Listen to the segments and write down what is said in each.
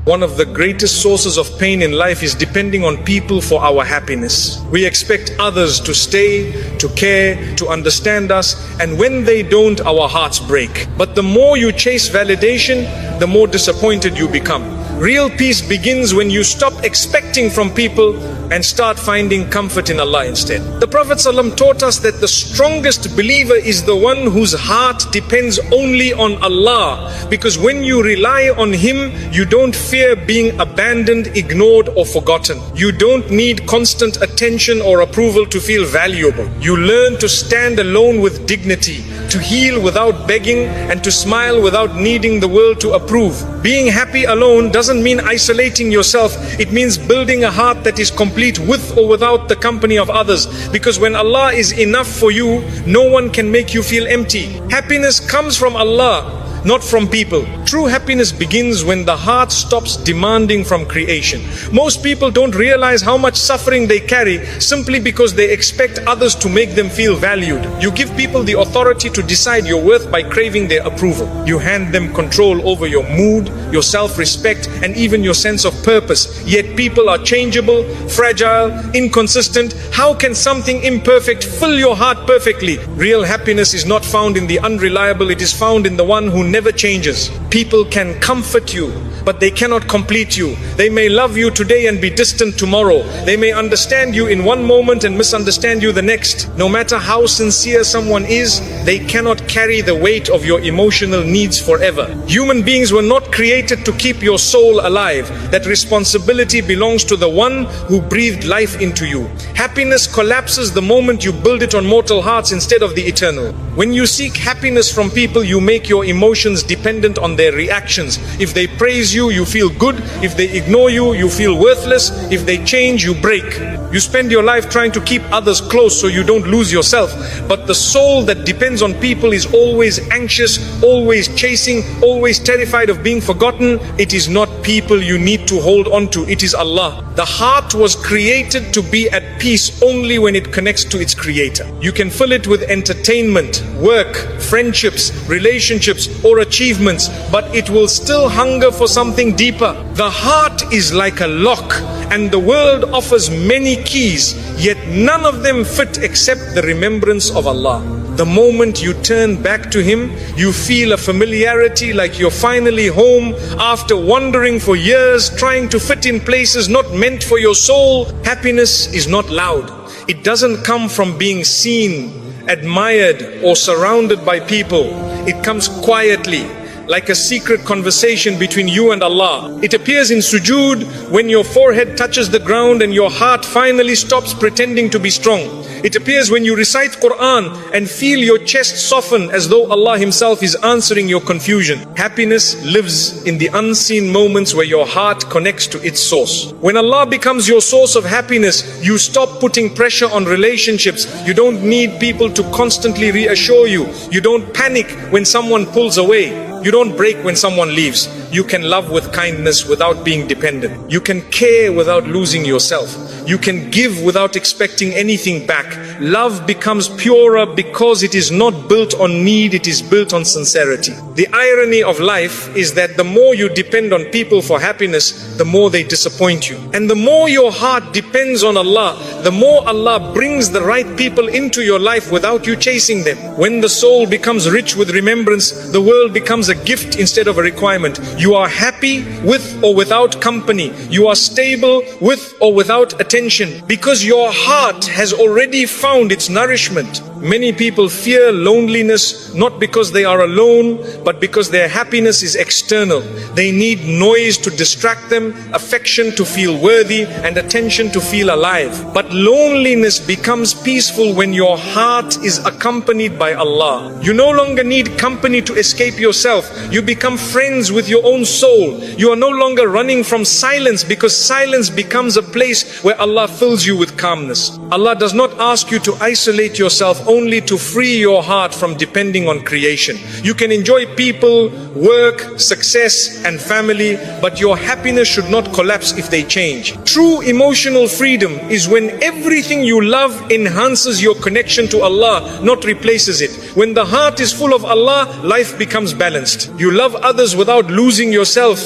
One of the greatest sources of pain in life is depending on people for our happiness. We expect others to stay, to care, to understand us, and when they don't, our hearts break. But the more you chase validation, the more disappointed you become. Real peace begins when you stop expecting from people and start finding comfort in Allah instead. The Prophet ﷺ taught us that the strongest believer is the one whose heart depends only on Allah, because when you rely on Him, you don't fear being abandoned, ignored or forgotten. You don't need constant attention or approval to feel valuable. You learn to stand alone with dignity, to heal without begging, and to smile without needing the world to approve. Being happy alone doesn't mean isolating yourself. It means building a heart that is complete with or without the company of others. Because when Allah is enough for you, no one can make you feel empty. Happiness comes from Allah, not from people. True happiness begins when the heart stops demanding from creation. Most people don't realize how much suffering they carry simply because they expect others to make them feel valued. You give people the authority to decide your worth by craving their approval. You hand them control over your mood, your self-respect, and even your sense of purpose. Yet people are changeable, fragile, inconsistent. How can something imperfect fill your heart perfectly? Real happiness is not found in the unreliable, it is found in the one who never changes. People can comfort you, but they cannot complete you. They may love you today and be distant tomorrow. They may understand you in one moment and misunderstand you the next. No matter how sincere someone is, they cannot carry the weight of your emotional needs forever. Human beings were not created to keep your soul alive. That responsibility belongs to the one who breathed life into you. Happiness collapses the moment you build it on mortal hearts instead of the eternal. When you seek happiness from people, you make your emotions dependent on their reactions. If they praise you, you feel good. If they ignore you, you feel worthless. If they change, you break. You spend your life trying to keep others close so you don't lose yourself. But the soul that depends on people is always anxious, always chasing, always terrified of being forgotten. It is not people you need to hold on to, it is Allah. The heart was created to be at peace only when it connects to its creator. You can fill it with entertainment, work, friendships, relationships or achievements, but it will still hunger for something deeper. The heart is like a lock, and the world offers many keys, yet none of them fit except the remembrance of Allah. The moment you turn back to Him, you feel a familiarity like you're finally home after wandering for years, trying to fit in places not meant for your soul. Happiness is not loud. It doesn't come from being seen, admired, or surrounded by people. It comes quietly, like a secret conversation between you and Allah. It appears in sujood, when your forehead touches the ground and your heart finally stops pretending to be strong. It appears when you recite Quran and feel your chest soften as though Allah Himself is answering your confusion. Happiness lives in the unseen moments where your heart connects to its source. When Allah becomes your source of happiness, you stop putting pressure on relationships. You don't need people to constantly reassure you. You don't panic when someone pulls away. You don't break when someone leaves. You can love with kindness without being dependent. You can care without losing yourself. You can give without expecting anything back. Love becomes purer because it is not built on need, it is built on sincerity. The irony of life is that the more you depend on people for happiness, the more they disappoint you. And the more your heart depends on Allah, the more Allah brings the right people into your life without you chasing them. When the soul becomes rich with remembrance, the world becomes a gift instead of a requirement. You are happy with or without company. You are stable with or without attention, because your heart has already found its nourishment. Many people fear loneliness not because they are alone, but because their happiness is external. They need noise to distract them, affection to feel worthy, and attention to feel alive. But loneliness becomes peaceful when your heart is accompanied by Allah. You no longer need company to escape yourself. You become friends with your own soul. You are no longer running from silence, because silence becomes a place where Allah fills you with calmness. Allah does not ask you to isolate yourself only to free your heart from depending on creation. You can enjoy people, work, success and family, but your happiness should not collapse if they change. True emotional freedom is when everything you love enhances your connection to Allah, not replaces it. When the heart is full of Allah, life becomes balanced. You love others without losing yourself,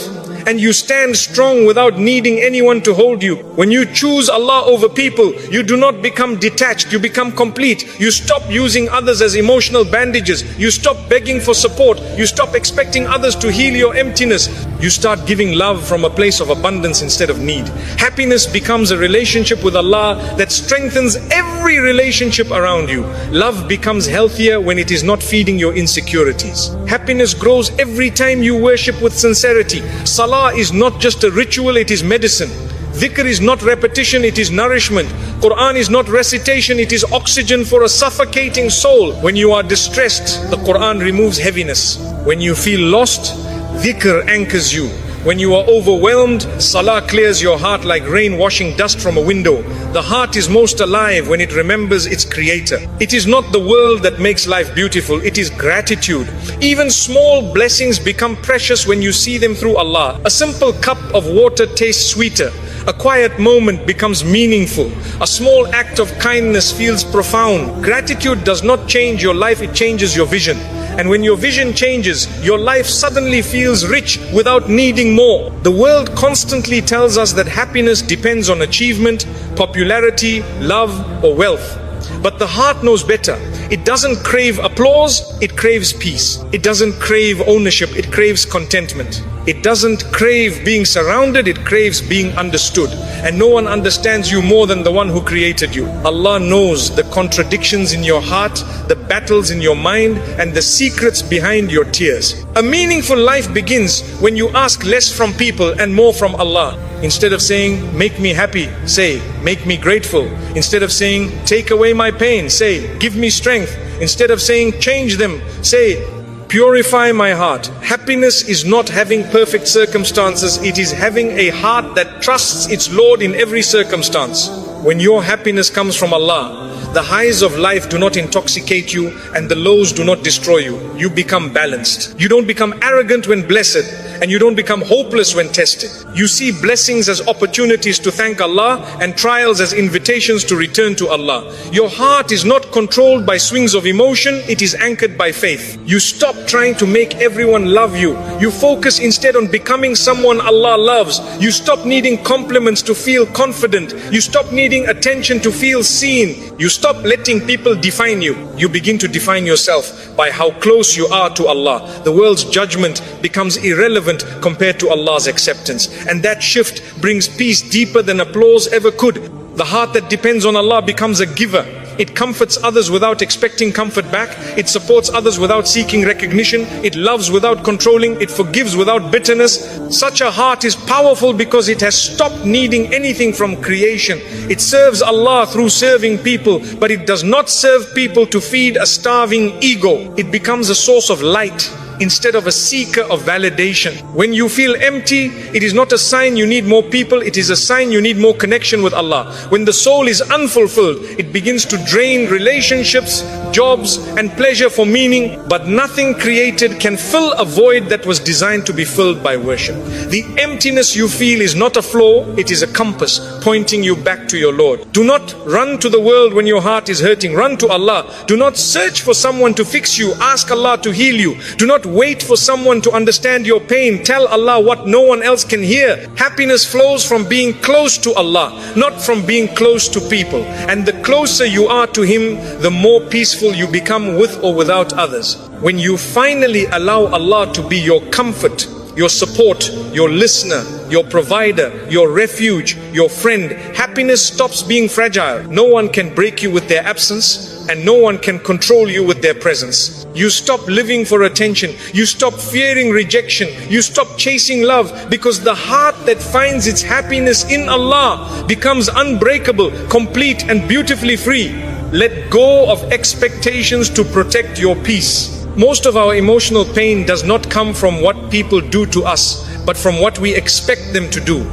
and you stand strong without needing anyone to hold you. When you choose Allah over people, you do not become detached, you become complete. You stop using others as emotional bandages. You stop begging for support. You stop expecting others to heal your emptiness. You start giving love from a place of abundance instead of need. Happiness becomes a relationship with Allah that strengthens every relationship around you. Love becomes healthier when it is not feeding your insecurities. Happiness grows every time you worship with sincerity. Salah is not just a ritual, it is medicine. Dhikr is not repetition, it is nourishment. Quran is not recitation, it is oxygen for a suffocating soul. When you are distressed, the Quran removes heaviness. When you feel lost, Dhikr anchors you. When you are overwhelmed, Salah clears your heart like rain washing dust from a window. The heart is most alive when it remembers its creator. It is not the world that makes life beautiful, it is gratitude. Even small blessings become precious when you see them through Allah. A simple cup of water tastes sweeter. A quiet moment becomes meaningful. A small act of kindness feels profound. Gratitude does not change your life, it changes your vision. And when your vision changes, your life suddenly feels rich without needing more. The world constantly tells us that happiness depends on achievement, popularity, love, or wealth. But the heart knows better. It doesn't crave applause, it craves peace. It doesn't crave ownership, it craves contentment. It doesn't crave being surrounded, it craves being understood. And no one understands you more than the one who created you. Allah knows the contradictions in your heart, the battles in your mind, and the secrets behind your tears. A meaningful life begins when you ask less from people and more from Allah. Instead of saying, make me happy, say, make me grateful. Instead of saying, take away my pain, say, give me strength. Instead of saying, change them, say, purify my heart. Happiness is not having perfect circumstances, it is having a heart that trusts its Lord in every circumstance. When your happiness comes from Allah, the highs of life do not intoxicate you and the lows do not destroy you. You become balanced. You don't become arrogant when blessed, and you don't become hopeless when tested. You see blessings as opportunities to thank Allah and trials as invitations to return to Allah. Your heart is not controlled by swings of emotion, it is anchored by faith. You stop trying to make everyone love you. You focus instead on becoming someone Allah loves. You stop needing compliments to feel confident. You stop needing attention to feel seen. You stop letting people define you. You begin to define yourself by how close you are to Allah. The world's judgment becomes irrelevant compared to Allah's acceptance. And that shift brings peace deeper than applause ever could. The heart that depends on Allah becomes a giver. It comforts others without expecting comfort back. It supports others without seeking recognition. It loves without controlling. It forgives without bitterness. Such a heart is powerful because it has stopped needing anything from creation. It serves Allah through serving people, but it does not serve people to feed a starving ego. It becomes a source of light instead of a seeker of validation. When you feel empty, it is not a sign you need more people, it is a sign you need more connection with Allah. When the soul is unfulfilled, it begins to drain relationships, jobs, and pleasure for meaning, but nothing created can fill a void that was designed to be filled by worship. The emptiness you feel is not a flaw, it is a compass pointing you back to your Lord. Do not run to the world when your heart is hurting, run to Allah. Do not search for someone to fix you, ask Allah to heal you. Do not wait for someone to understand your pain, tell Allah what no one else can hear. Happiness flows from being close to Allah, not from being close to people. And the closer you are to Him, the more peaceful you become with or without others. When you finally allow Allah to be your comfort, your support, your listener, your provider, your refuge, your friend, happiness stops being fragile. No one can break you with their absence, and no one can control you with their presence. You stop living for attention. You stop fearing rejection. You stop chasing love, because the heart that finds its happiness in Allah becomes unbreakable, complete, and beautifully free. Let go of expectations to protect your peace. Most of our emotional pain does not come from what people do to us, but from what we expect them to do.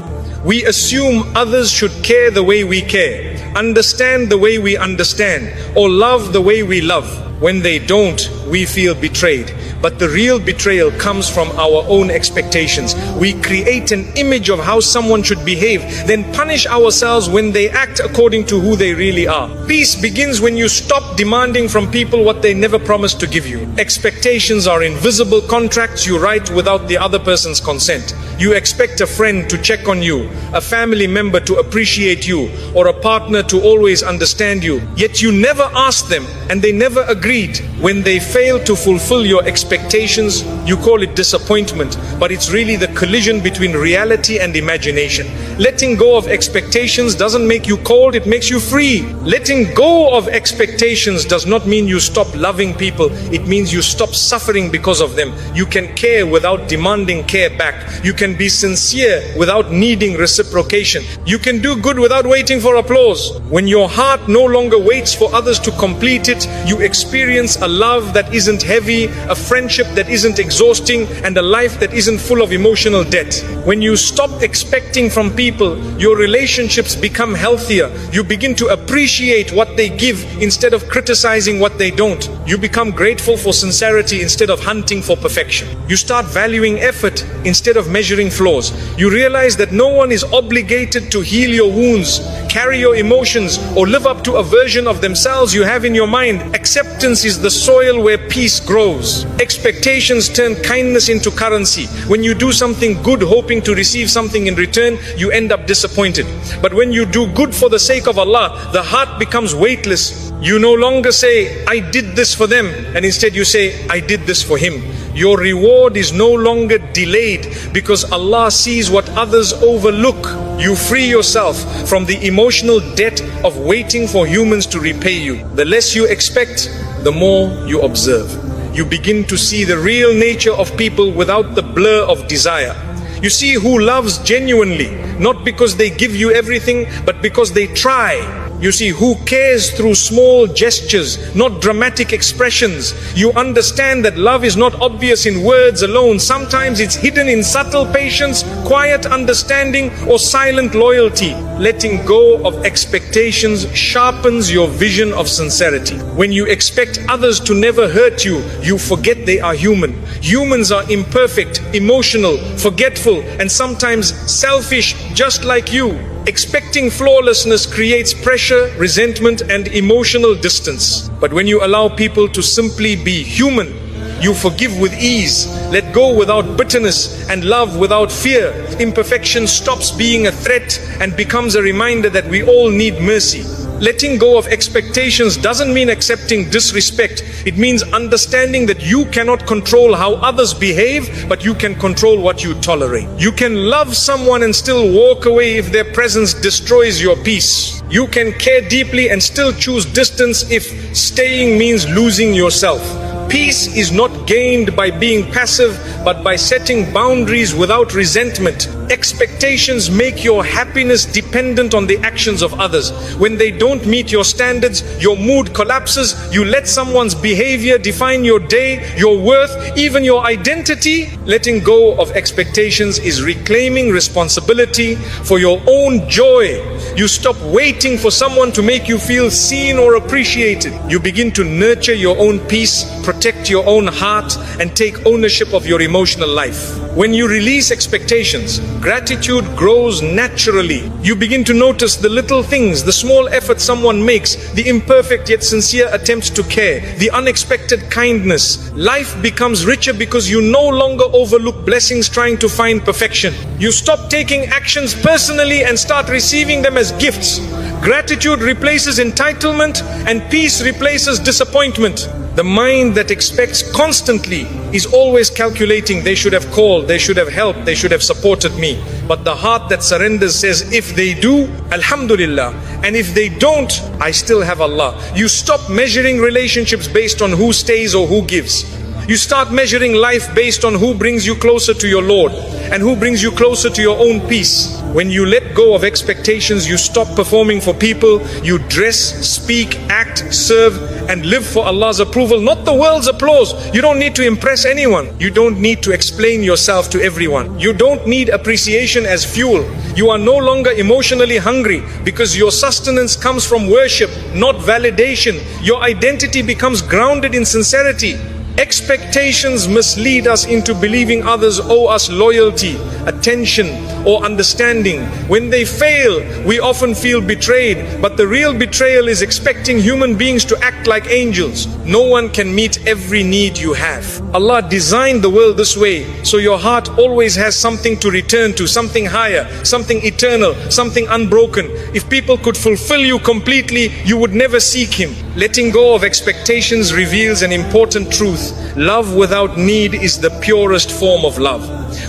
We assume others should care the way we care, understand the way we understand, or love the way we love. When they don't, we feel betrayed. But the real betrayal comes from our own expectations. We create an image of how someone should behave, then punish ourselves when they act according to who they really are. Peace begins when you stop demanding from people what they never promised to give you. Expectations are invisible contracts you write without the other person's consent. You expect a friend to check on you, a family member to appreciate you, or a partner to always understand you. Yet you never asked them and they never agreed. When they fail to fulfill your expectations, you call it disappointment, but it's really the collision between reality and imagination. Letting go of expectations doesn't make you cold, it makes you free. Letting go of expectations does not mean you stop loving people, it means you stop suffering because of them. You can care without demanding care back. You can be sincere without needing reciprocation. You can do good without waiting for applause. When your heart no longer waits for others to complete it, you experience a love that isn't heavy, a friendship that isn't exhausting, and a life that isn't full of emotional debt. When you stop expecting from people, your relationships become healthier. You begin to appreciate what they give instead of criticizing what they don't. You become grateful for sincerity instead of hunting for perfection. You start valuing effort instead of measuring flaws. You realize that no one is obligated to heal your wounds, carry your emotions, or live up to a version of themselves you have in your mind. Acceptance is the soil where peace grows. Expectations turn kindness into currency. When you do something good hoping to receive something in return, you end up disappointed. But when you do good for the sake of Allah, the heart becomes weightless. You no longer say, I did this for them, and instead you say, I did this for him. Your reward is no longer delayed because Allah sees what others overlook. You free yourself from the emotional debt of waiting for humans to repay you. The less you expect, the more you observe. You begin to see the real nature of people without the blur of desire. You see who loves genuinely, not because they give you everything, but because they try. You see who cares through small gestures, not dramatic expressions. You understand that love is not obvious in words alone. Sometimes it's hidden in subtle patience, quiet understanding, or silent loyalty. Letting go of expectations sharpens your vision of sincerity. When you expect others to never hurt you, you forget they are human. Humans are imperfect, emotional, forgetful, and sometimes selfish, just like you. Expecting flawlessness creates pressure, resentment, and emotional distance. But when you allow people to simply be human, you forgive with ease, let go without bitterness, and love without fear. Imperfection stops being a threat and becomes a reminder that we all need mercy. Letting go of expectations doesn't mean accepting disrespect. It means understanding that you cannot control how others behave, but you can control what you tolerate. You can love someone and still walk away if their presence destroys your peace. You can care deeply and still choose distance if staying means losing yourself. Peace is not gained by being passive, but by setting boundaries without resentment. Expectations make your happiness dependent on the actions of others. When they don't meet your standards, your mood collapses. You let someone's behavior define your day, your worth, even your identity. Letting go of expectations is reclaiming responsibility for your own joy. You stop waiting for someone to make you feel seen or appreciated. You begin to nurture your own peace, protect your own heart, and take ownership of your emotional life. When you release expectations, gratitude grows naturally. You begin to notice the little things, the small effort someone makes, the imperfect yet sincere attempts to care, the unexpected kindness. Life becomes richer because you no longer overlook blessings trying to find perfection. You stop taking actions personally and start receiving them as gifts. Gratitude replaces entitlement and peace replaces disappointment. The mind that expects constantly is always calculating, they should have called, they should have helped, they should have supported me. But the heart that surrenders says, if they do, Alhamdulillah. And if they don't, I still have Allah. You stop measuring relationships based on who stays or who gives. You start measuring life based on who brings you closer to your Lord and who brings you closer to your own peace. When you let go of expectations, you stop performing for people. You dress, speak, act, serve, and live for Allah's approval, not the world's applause. You don't need to impress anyone. You don't need to explain yourself to everyone. You don't need appreciation as fuel. You are no longer emotionally hungry because your sustenance comes from worship, not validation. Your identity becomes grounded in sincerity. Expectations mislead us into believing others owe us loyalty, attention, or understanding. When they fail, we often feel betrayed, but the real betrayal is expecting human beings to act like angels. No one can meet every need you have. Allah designed the world this way, so your heart always has something to return to, something higher, something eternal, something unbroken. If people could fulfill you completely, you would never seek Him. Letting go of expectations reveals an important truth. Love without need is the purest form of love.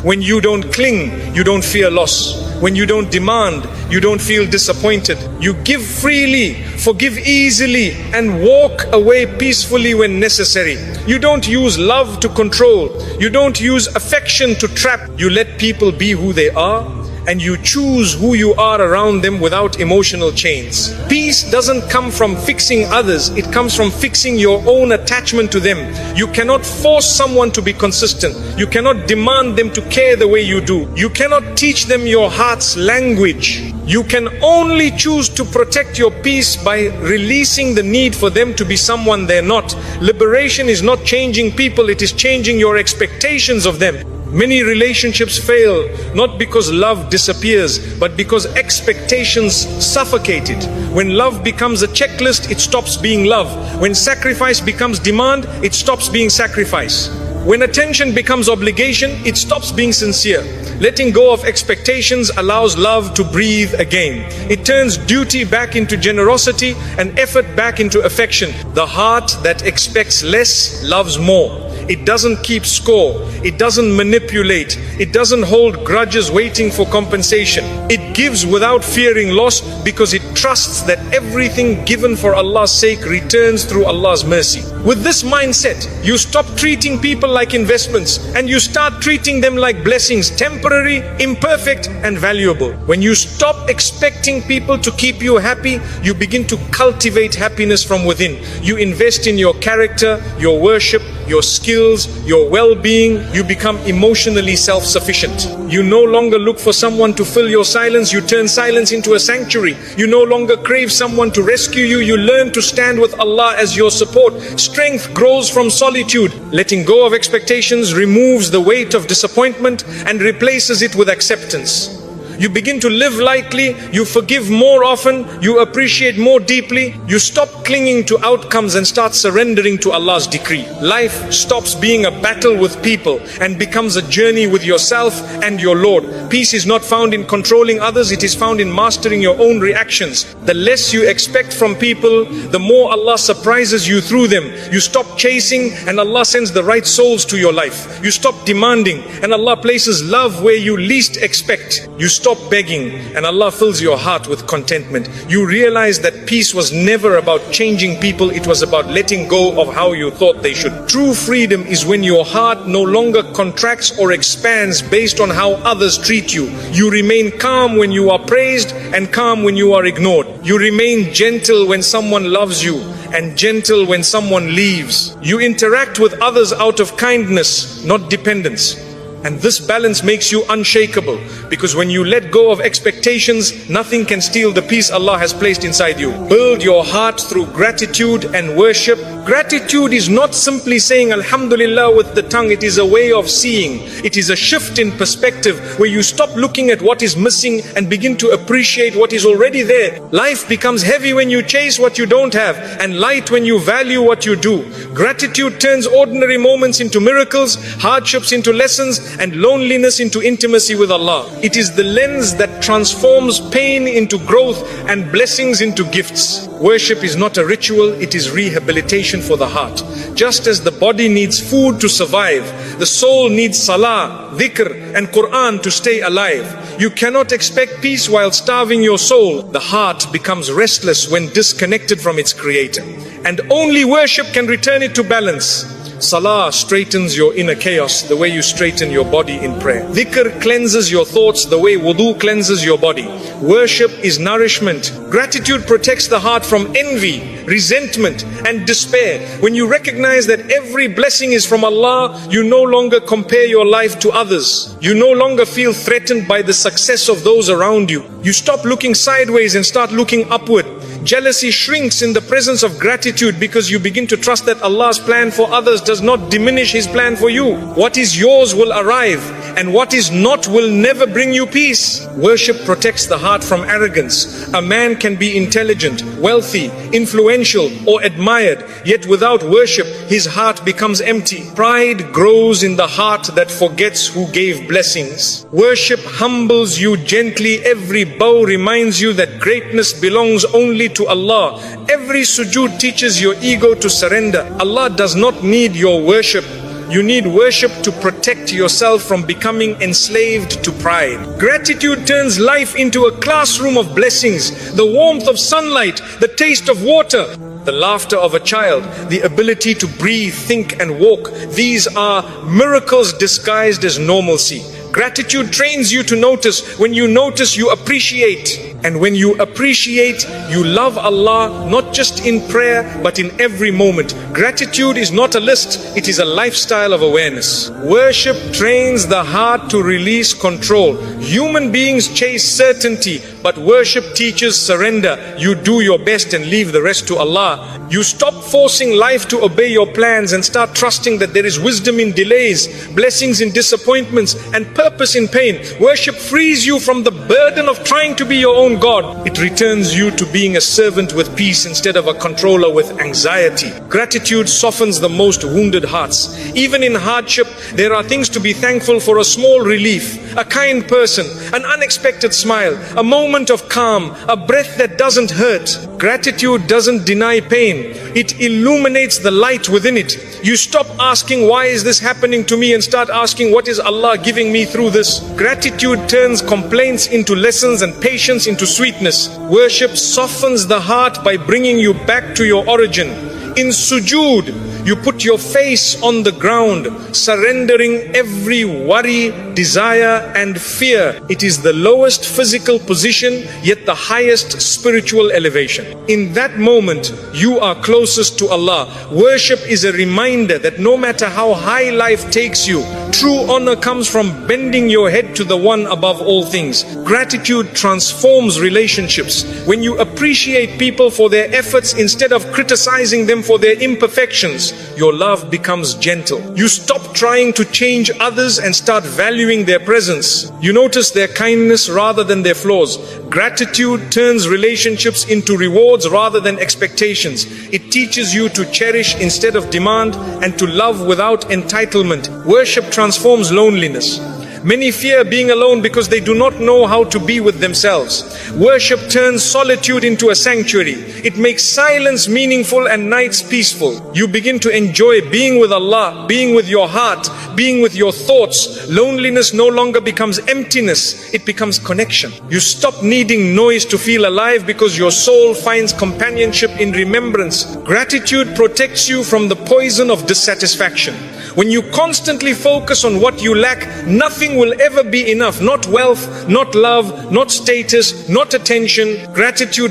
When you don't cling, you don't fear loss. When you don't demand, you don't feel disappointed. You give freely, forgive easily, and walk away peacefully when necessary. You don't use love to control. You don't use affection to trap. You let people be who they are, and you choose who you are around them without emotional chains. Peace doesn't come from fixing others, it comes from fixing your own attachment to them. You cannot force someone to be consistent. You cannot demand them to care the way you do. You cannot teach them your heart's language. You can only choose to protect your peace by releasing the need for them to be someone they're not. Liberation is not changing people, it is changing your expectations of them. Many relationships fail not because love disappears, but because expectations suffocate it. When love becomes a checklist, it stops being love. When sacrifice becomes demand, it stops being sacrifice. When attention becomes obligation, it stops being sincere. Letting go of expectations allows love to breathe again. It turns duty back into generosity and effort back into affection. The heart that expects less loves more. It doesn't keep score. It doesn't manipulate. It doesn't hold grudges waiting for compensation. It gives without fearing loss because it trusts that everything given for Allah's sake returns through Allah's mercy. With this mindset, you stop treating people like investments and you start treating them like blessings, temporary, imperfect, and valuable. When you stop expecting people to keep you happy, you begin to cultivate happiness from within. You invest in your character, your worship, your skills, your well-being. You become emotionally self-sufficient. You no longer look for someone to fill your silence. You turn silence into a sanctuary. You no longer crave someone to rescue you. You learn to stand with Allah as your support. Strength grows from solitude. Letting go of expectations removes the weight of disappointment and replaces it with acceptance. You begin to live lightly, you forgive more often, you appreciate more deeply, you stop clinging to outcomes and start surrendering to Allah's decree. Life stops being a battle with people and becomes a journey with yourself and your Lord. Peace is not found in controlling others, it is found in mastering your own reactions. The less you expect from people, the more Allah surprises you through them. You stop chasing and Allah sends the right souls to your life. You stop demanding and Allah places love where you least expect. You stop begging and Allah fills your heart with contentment. You realize that peace was never about changing people, it was about letting go of how you thought they should. True freedom is when your heart no longer contracts or expands based on how others treat you. You remain calm when you are praised and calm when you are ignored. You remain gentle when someone loves you and gentle when someone leaves. You interact with others out of kindness, not dependence. And this balance makes you unshakable, because when you let go of expectations, nothing can steal the peace Allah has placed inside you. Build your heart through gratitude and worship. Gratitude is not simply saying Alhamdulillah with the tongue, it is a way of seeing. It is a shift in perspective where you stop looking at what is missing and begin to appreciate what is already there. Life becomes heavy when you chase what you don't have and light when you value what you do. Gratitude turns ordinary moments into miracles, hardships into lessons, and loneliness into intimacy with Allah. It is the lens that transforms pain into growth and blessings into gifts. Worship is not a ritual, it is rehabilitation for the heart. Just as the body needs food to survive, the soul needs salah, dhikr, and Quran to stay alive. You cannot expect peace while starving your soul. The heart becomes restless when disconnected from its creator. And only worship can return it to balance. Salah straightens your inner chaos the way you straighten your body in prayer. Dhikr cleanses your thoughts the way wudu cleanses your body. Worship is nourishment. Gratitude protects the heart from envy, resentment, and despair. When you recognize that every blessing is from Allah, you no longer compare your life to others. You no longer feel threatened by the success of those around you. You stop looking sideways and start looking upward. Jealousy shrinks in the presence of gratitude because you begin to trust that Allah's plan for others does not diminish His plan for you. What is yours will arrive, and what is not will never bring you peace. Worship protects the heart from arrogance. A man can be intelligent, wealthy, influential, or admired, yet without worship, his heart becomes empty. Pride grows in the heart that forgets who gave blessings. Worship humbles you gently. Every bow reminds you that greatness belongs only to Allah. Every sujood teaches your ego to surrender. Allah does not need your worship. You need worship to protect yourself from becoming enslaved to pride. Gratitude turns life into a classroom of blessings. The warmth of sunlight, the taste of water, the laughter of a child, the ability to breathe, think and walk. These are miracles disguised as normalcy. Gratitude trains you to notice. When you notice, you appreciate. And when you appreciate, you love Allah, not just in prayer, but in every moment. Gratitude is not a list, it is a lifestyle of awareness. Worship trains the heart to release control. Human beings chase certainty, but worship teaches surrender. You do your best and leave the rest to Allah. You stop forcing life to obey your plans and start trusting that there is wisdom in delays, blessings in disappointments, and purpose in pain. Worship frees you from the burden of trying to be your own God. It returns you to being a servant with peace instead of a controller with anxiety. Gratitude softens the most wounded hearts. Even in hardship, there are things to be thankful for: a small relief, a kind person, an unexpected smile, a moment of calm, a breath that doesn't hurt. Gratitude doesn't deny pain. It illuminates the light within it. You stop asking, why is this happening to me, and start asking, what is Allah giving me through this? Gratitude turns complaints into lessons and patience into sweetness. Worship softens the heart by bringing you back to your origin. In sujood, you put your face on the ground, surrendering every worry, desire and fear. It is the lowest physical position, yet the highest spiritual elevation. In that moment, you are closest to Allah. Worship is a reminder that no matter how high life takes you, true honor comes from bending your head to the one above all things. Gratitude transforms relationships. When you appreciate people for their efforts instead of criticizing them for their imperfections, your love becomes gentle. You stop trying to change others and start valuing their presence. You notice their kindness rather than their flaws. Gratitude turns relationships into rewards rather than expectations. It teaches you to cherish instead of demand and to love without entitlement. Worship transforms loneliness. Many fear being alone because they do not know how to be with themselves. Worship turns solitude into a sanctuary. It makes silence meaningful and nights peaceful. You begin to enjoy being with Allah, being with your heart, being with your thoughts. Loneliness no longer becomes emptiness, it becomes connection. You stop needing noise to feel alive because your soul finds companionship in remembrance. Gratitude protects you from the poison of dissatisfaction. When you constantly focus on what you lack, nothing will ever be enough. Not wealth, not love, not status, not attention. Gratitude